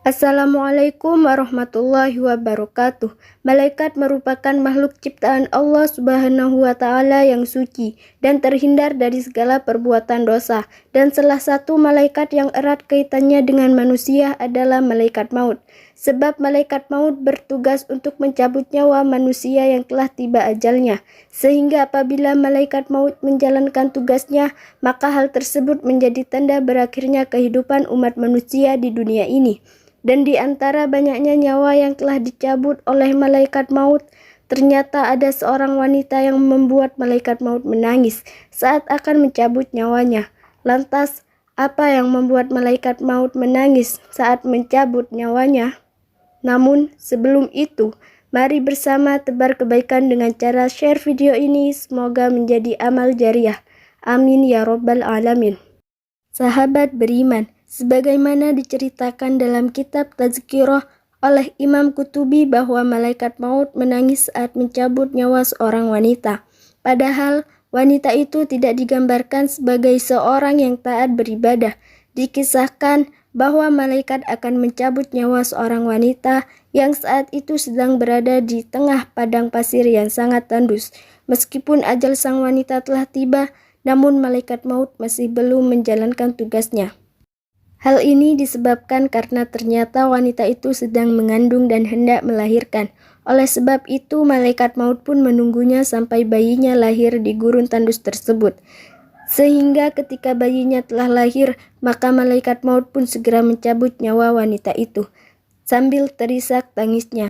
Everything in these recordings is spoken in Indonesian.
Assalamualaikum warahmatullahi wabarakatuh. Malaikat merupakan makhluk ciptaan Allah Subhanahu wa Ta'ala yang suci dan terhindar dari segala perbuatan dosa. Dan salah satu malaikat yang erat kaitannya dengan manusia adalah malaikat maut. Sebab malaikat maut bertugas untuk mencabut nyawa manusia yang telah tiba ajalnya. Sehingga apabila malaikat maut menjalankan tugasnya, maka hal tersebut menjadi tanda berakhirnya kehidupan umat manusia di dunia ini. Dan di antara banyaknya nyawa yang telah dicabut oleh malaikat maut, ternyata ada seorang wanita yang membuat malaikat maut menangis saat akan mencabut nyawanya. Lantas, apa yang membuat malaikat maut menangis saat mencabut nyawanya? Namun, sebelum itu, mari bersama tebar kebaikan dengan cara share video ini. Semoga menjadi amal jariah. Amin ya robbal alamin. Sahabat beriman, sebagaimana diceritakan dalam kitab Tazkirah oleh Imam Qutubi bahwa malaikat maut menangis saat mencabut nyawa seorang wanita. Padahal wanita itu tidak digambarkan sebagai seorang yang taat beribadah. Dikisahkan bahwa malaikat akan mencabut nyawa seorang wanita yang saat itu sedang berada di tengah padang pasir yang sangat tandus. Meskipun ajal sang wanita telah tiba, namun malaikat maut masih belum menjalankan tugasnya. Hal ini disebabkan karena ternyata wanita itu sedang mengandung dan hendak melahirkan. Oleh sebab itu, malaikat maut pun menunggunya sampai bayinya lahir di gurun tandus tersebut. Sehingga ketika bayinya telah lahir, maka malaikat maut pun segera mencabut nyawa wanita itu. Sambil terisak tangisnya,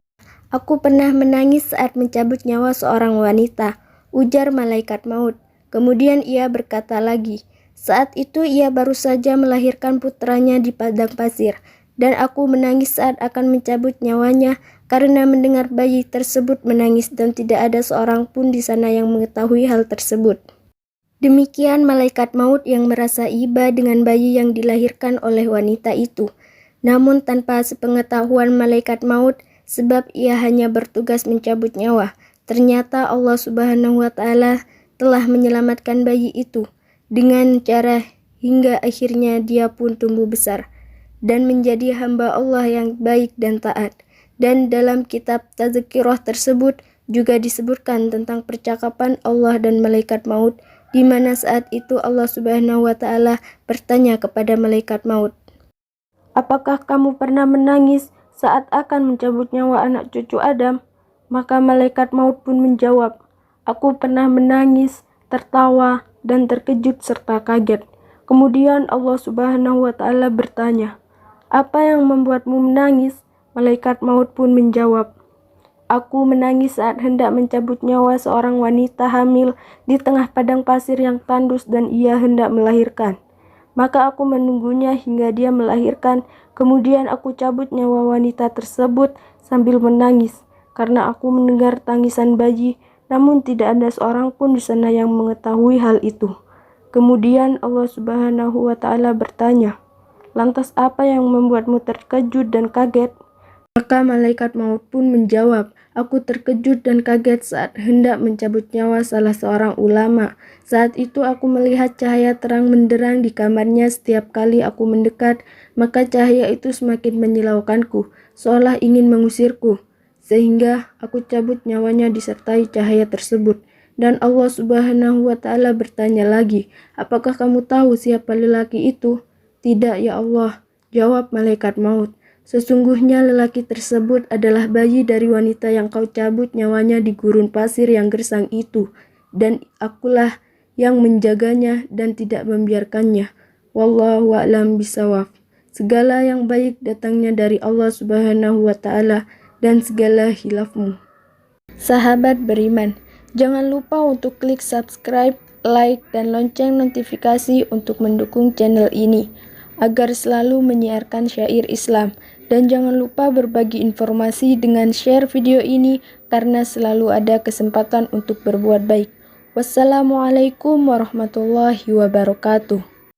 "Aku pernah menangis saat mencabut nyawa seorang wanita," ujar malaikat maut. Kemudian ia berkata lagi, "Saat itu ia baru saja melahirkan putranya di padang pasir, dan aku menangis saat akan mencabut nyawanya karena mendengar bayi tersebut menangis dan tidak ada seorang pun di sana yang mengetahui hal tersebut." Demikian malaikat maut yang merasa iba dengan bayi yang dilahirkan oleh wanita itu. Namun tanpa sepengetahuan malaikat maut, sebab ia hanya bertugas mencabut nyawa, ternyata Allah Subhanahu wa Ta'ala telah menyelamatkan bayi itu dengan cara hingga akhirnya dia pun tumbuh besar dan menjadi hamba Allah yang baik dan taat. Dan dalam kitab Tazkirah tersebut juga disebutkan tentang percakapan Allah dan malaikat maut, di mana saat itu Allah Subhanahu wa Ta'ala bertanya kepada malaikat maut, "Apakah kamu pernah menangis saat akan mencabut nyawa anak cucu Adam?" Maka malaikat maut pun menjawab, "Aku pernah menangis, tertawa, dan terkejut serta kaget." Kemudian Allah Subhanahu wa Ta'ala bertanya, "Apa yang membuatmu menangis?" Malaikat maut pun menjawab, "Aku menangis saat hendak mencabut nyawa seorang wanita hamil di tengah padang pasir yang tandus dan ia hendak melahirkan. Maka aku menunggunya hingga dia melahirkan, kemudian aku cabut nyawa wanita tersebut sambil menangis karena aku mendengar tangisan bayi, namun tidak ada seorang pun di sana yang mengetahui hal itu." Kemudian Allah Subhanahu wa Ta'ala bertanya, "Lantas apa yang membuatmu terkejut dan kaget?" Maka malaikat maut pun menjawab, "Aku terkejut dan kaget saat hendak mencabut nyawa salah seorang ulama. Saat itu aku melihat cahaya terang menderang di kamarnya setiap kali aku mendekat, maka cahaya itu semakin menyilaukanku, seolah ingin mengusirku. Sehingga aku cabut nyawanya disertai cahaya tersebut." Dan Allah Subhanahu wa Ta'ala bertanya lagi, "Apakah kamu tahu siapa lelaki itu?" "Tidak ya Allah," jawab malaikat maut. "Sesungguhnya lelaki tersebut adalah bayi dari wanita yang kau cabut nyawanya di gurun pasir yang gersang itu, dan akulah yang menjaganya dan tidak membiarkannya. Wallahu a'lam bishawab." Segala yang baik datangnya dari Allah Subhanahu wa Ta'ala dan segala hilafmu. Sahabat beriman, jangan lupa untuk klik subscribe, like, dan lonceng notifikasi untuk mendukung channel ini agar selalu menyiarkan syair Islam. Dan jangan lupa berbagi informasi dengan share video ini karena selalu ada kesempatan untuk berbuat baik. Wassalamualaikum warahmatullahi wabarakatuh.